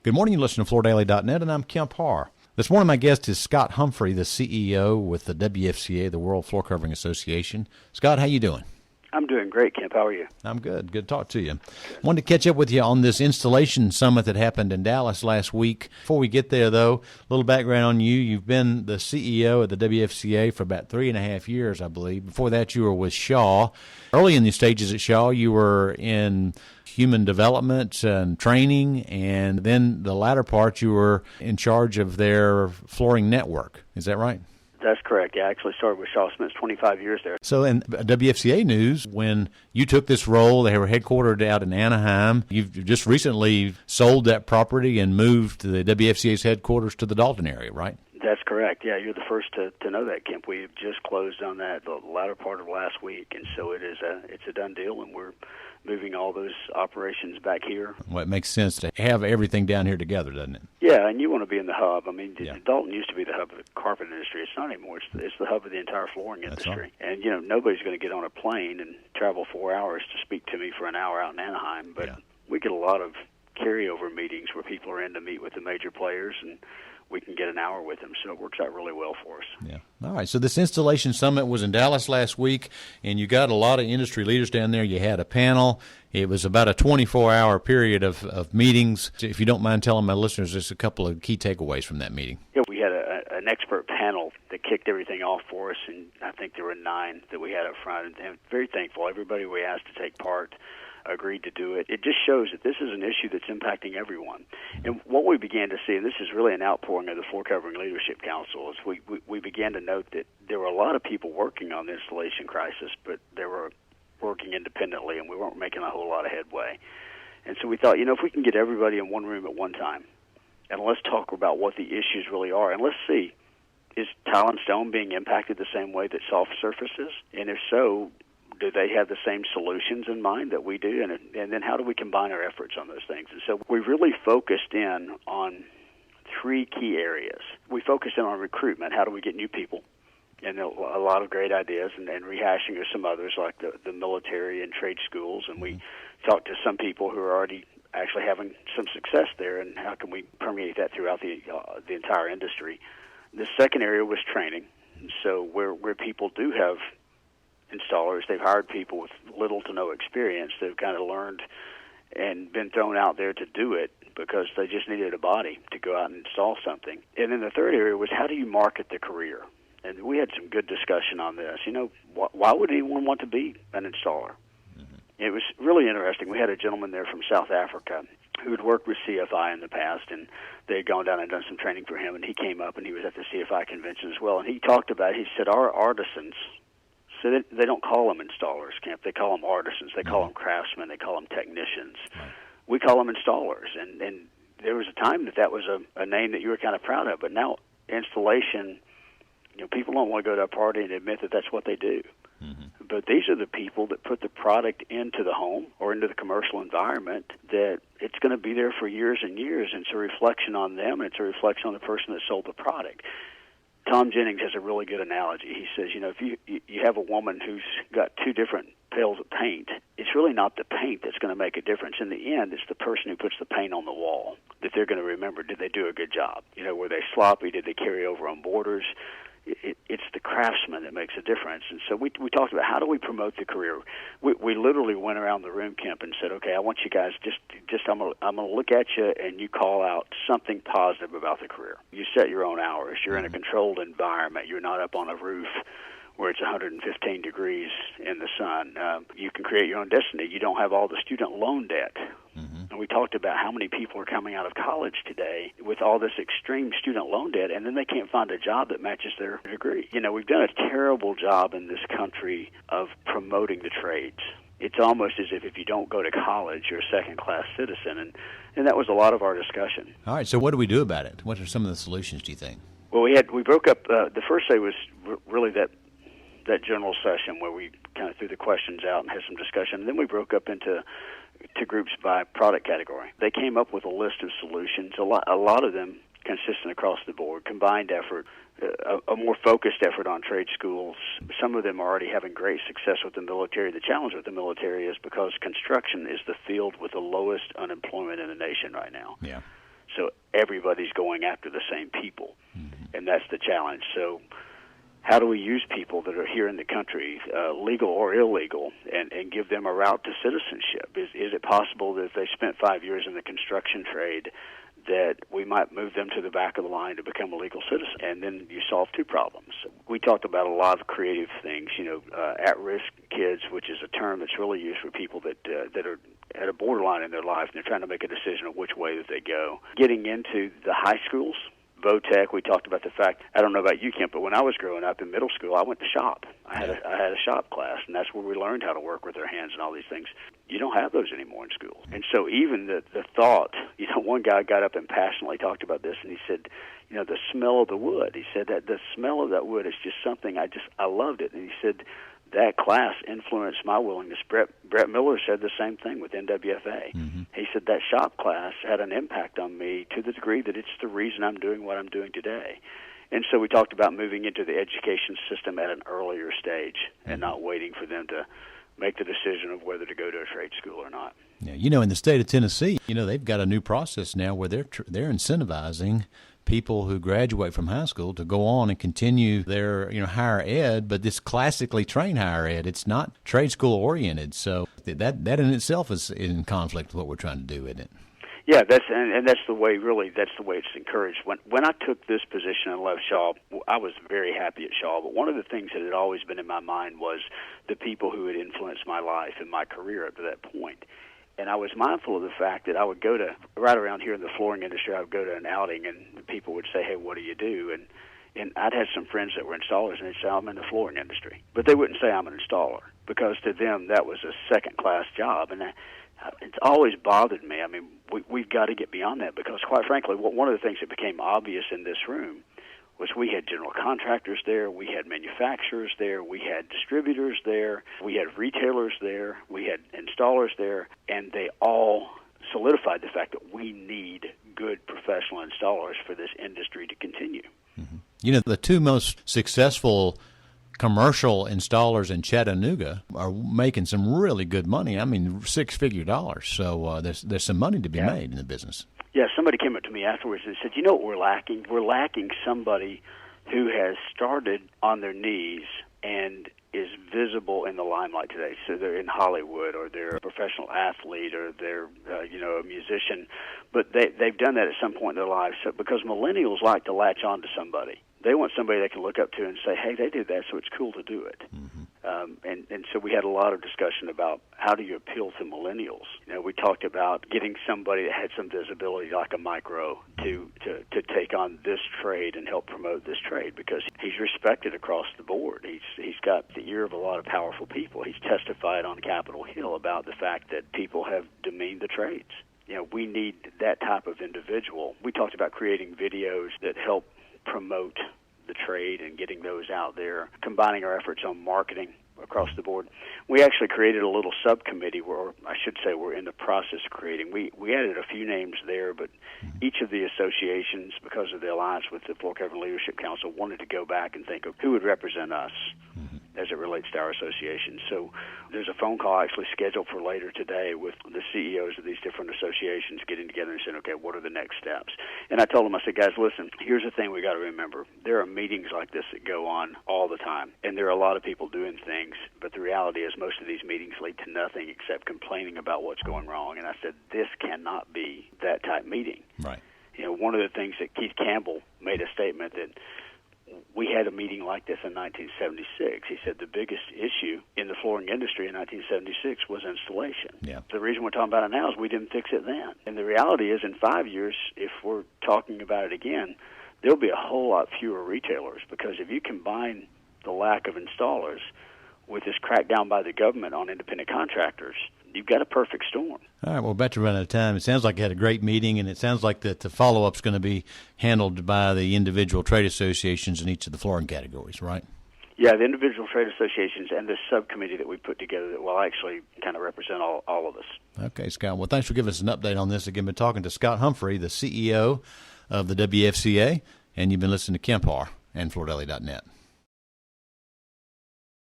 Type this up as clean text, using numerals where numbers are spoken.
Good morning. You listen to FloorDaily.net, and I'm Kemp Harr. This morning, my guest is Scott Humphrey, the CEO with the WFCA, the World Floor Covering Association. Scott, how you doing? I'm doing great, Kemp. How are you? I'm good. Good to talk to you. Wanted to catch up with you on this installation summit that happened in Dallas last week. Before we get there, though, a little background on you. You've been the CEO at the WFCA for about 3.5 years, I believe. Before that, you were with Shaw. Early in the stages at Shaw, you were in human development and training, and then the latter part, you were in charge of their flooring network. Is that right? That's correct. Yeah, I actually started with Shaw Smith's 25 years there. So in WFCA news, when you took this role, they were headquartered out in Anaheim. You've just recently sold that property and moved the WFCA's headquarters to the Dalton area, right? That's correct. Yeah, you're the first to know that, Kemp. We've just closed on that the latter part of last week, and so it's a done deal, and we're moving all those operations back here. Well, it makes sense to have everything down here together, doesn't it? Yeah, and you want to be in the hub. I mean, yeah. Dalton used to be the hub of the carpet industry. It's not anymore. It's the hub of the entire flooring industry. Right. And, nobody's going to get on a plane and travel 4 hours to speak to me for an hour out in Anaheim, but we get a lot of carryover meetings where people are in to meet with the major players, and we can get an hour with them, so it works out really well for us. Yeah. All right, so this installation summit was in Dallas last week, and you got a lot of industry leaders down there. You had a panel. It was about a 24-hour period of meetings. If you don't mind telling my listeners just a couple of key takeaways from that meeting. Yeah, we had an expert panel that kicked everything off for us, and I think there were 9 that we had up front, and very thankful. Everybody we asked to take part agreed to do it. It just shows that this is an issue that's impacting everyone. And what we began to see, and this is really an outpouring of the Floor Covering Leadership Council, is we began to note that there were a lot of people working on the installation crisis, but they were working independently, and we weren't making a whole lot of headway. And so we thought, if we can get everybody in one room at one time, and let's talk about what the issues really are, and let's see, is tile and stone being impacted the same way that soft surfaces? And if so, do they have the same solutions in mind that we do? And then how do we combine our efforts on those things? And so we really focused in on 3 key areas. We focused in on recruitment. How do we get new people? And a lot of great ideas, and rehashing of some others like the military and trade schools. And we talked to some people who are already actually having some success there, and how can we permeate that throughout the entire industry. The second area was training. So where people do have installers, they've hired people with little to no experience. They've kind of learned and been thrown out there to do it because they just needed a body to go out and install something. And then the third area was, how do you market the career? And we had some good discussion on this. Why would anyone want to be an installer? Mm-hmm. It was really interesting. We had a gentleman there from South Africa who had worked with CFI in the past, and they had gone down and done some training for him, and he came up and he was at the CFI convention as well. And he talked about, he said, our artisans, so they don't call them installers, Kemp. They call them artisans. They call them craftsmen. They call them technicians. Right. We call them installers. And there was a time that was a name that you were kind of proud of. But now installation, people don't want to go to a party and admit that that's what they do. Mm-hmm. But these are the people that put the product into the home or into the commercial environment, that it's going to be there for years and years. And it's a reflection on them, and it's a reflection on the person that sold the product. Tom Jennings has a really good analogy. He says, if you have a woman who's got 2 different pails of paint, it's really not the paint that's going to make a difference. In the end, it's the person who puts the paint on the wall that they're going to remember. Did they do a good job? Were they sloppy? Did they carry over on borders? It's the craftsman that makes a difference. And so we talked about, how do we promote the career? We literally went around the room, Kemp, and said, okay, I want you guys just I'm gonna look at you, and you call out something positive about the career. You set your own hours. You're in a controlled environment. You're not up on a roof where it's 115 degrees in the sun. You can create your own destiny. You don't have all the student loan debt. Mm-hmm. And we talked about how many people are coming out of college today with all this extreme student loan debt, and then they can't find a job that matches their degree. We've done a terrible job in this country of promoting the trades. It's almost as if you don't go to college, you're a second-class citizen, and that was a lot of our discussion. All right, so what do we do about it? What are some of the solutions, do you think? Well, we broke up, the first day was really that general session where we kind of threw the questions out and had some discussion. And then we broke up into groups by product category. They came up with a list of solutions, a lot of them consistent across the board, combined effort, a more focused effort on trade schools. Some of them are already having great success with the military. The challenge with the military is because construction is the field with the lowest unemployment in the nation right now. Yeah. So everybody's going after the same people, and that's the challenge. So how do we use people that are here in the country, legal or illegal, and give them a route to citizenship? Is it possible that if they spent 5 years in the construction trade, that we might move them to the back of the line to become a legal citizen? And then you solve two problems. We talked about a lot of creative things, at-risk kids, which is a term that's really used for people that are at a borderline in their life, and they're trying to make a decision of which way that they go. Getting into the high schools, VOTEC, we talked about the fact, I don't know about you, Kemp, but when I was growing up in middle school, I went to shop. I had a shop class, and that's where we learned how to work with our hands and all these things. You don't have those anymore in schools. And so even the thought, one guy got up and passionately talked about this, and he said, the smell of the wood. He said that the smell of that wood is just something, I loved it. And he said, that class influenced my willingness. Brett Miller said the same thing with NWFA. Mm-hmm. He said that shop class had an impact on me to the degree that it's the reason I'm doing what I'm doing today. And so we talked about moving into the education system at an earlier stage and not waiting for them to make the decision of whether to go to a trade school or not. Yeah, in the state of Tennessee, they've got a new process now where they're incentivizing people who graduate from high school to go on and continue their higher ed, but this classically trained higher ed. It's not trade school oriented, so that in itself is in conflict with what we're trying to do, isn't it? Yeah, that's the way it's encouraged. When I took this position and left Shaw, I was very happy at Shaw, but one of the things that had always been in my mind was the people who had influenced my life and my career up to that point. And I was mindful of the fact that I would go to, right around here in the flooring industry, I would go to an outing and people would say, hey, what do you do? And I'd had some friends that were installers, and they'd say, I'm in the flooring industry. But they wouldn't say I'm an installer, because to them that was a second-class job. And it's always bothered me. I mean, we've got to get beyond that, because, quite frankly, one of the things that became obvious in this room was we had general contractors there, we had manufacturers there, we had distributors there, we had retailers there, we had installers there, and they all solidified the fact that we need good professional installers for this industry to continue. Mm-hmm. The two most successful commercial installers in Chattanooga are making some really good money. I mean, six-figure dollars. So there's some money to be made in the business. Yeah, somebody came up to me afterwards and said, you know what we're lacking? We're lacking somebody who has started on their knees and is visible in the limelight today. So they're in Hollywood, or they're a professional athlete, or they're a musician, but they've done that at some point in their lives. So, because millennials like to latch on to somebody. They want somebody they can look up to and say, hey, they did that, so it's cool to do it. Mm-hmm. And so we had a lot of discussion about how do you appeal to millennials. We talked about getting somebody that had some visibility, like a micro, to take on this trade and help promote this trade, because he's respected across the board. He's got the ear of a lot of powerful people. He's testified on Capitol Hill about the fact that people have demeaned the trades. We need that type of individual. We talked about creating videos that help promote the trade and getting those out there, combining our efforts on marketing across the board. We actually created a little subcommittee, or I should say we're in the process of creating. We added a few names there, but each of the associations, because of the alliance with the Floor Covering Leadership Council, wanted to go back and think of who would represent us as it relates to our association. So there's a phone call actually scheduled for later today with the CEOs of these different associations getting together and saying, okay, what are the next steps? And I told them, I said, guys, listen, here's the thing we got to remember. There are meetings like this that go on all the time, and there are a lot of people doing things, but the reality is most of these meetings lead to nothing except complaining about what's going wrong. And I said, this cannot be that type meeting. Right. One of the things that Keith Campbell made a statement that we had a meeting like this in 1976. He said the biggest issue in the flooring industry in 1976 was installation. Yeah. The reason we're talking about it now is we didn't fix it then. And the reality is, in 5 years, if we're talking about it again, there'll be a whole lot fewer retailers, because if you combine the lack of installers with this crackdown by the government on independent contractors, you've got a perfect storm. All right, well, about to run out of time. It sounds like you had a great meeting, and it sounds like that the follow-up is going to be handled by the individual trade associations in each of the flooring categories, right? Yeah, the individual trade associations and this subcommittee that we put together that will actually kind of represent all of us. Okay, Scott. Well, thanks for giving us an update on this. Again, been talking to Scott Humphrey, the CEO of the WFCA, and you've been listening to Kemp Harr and FloorDaily.net.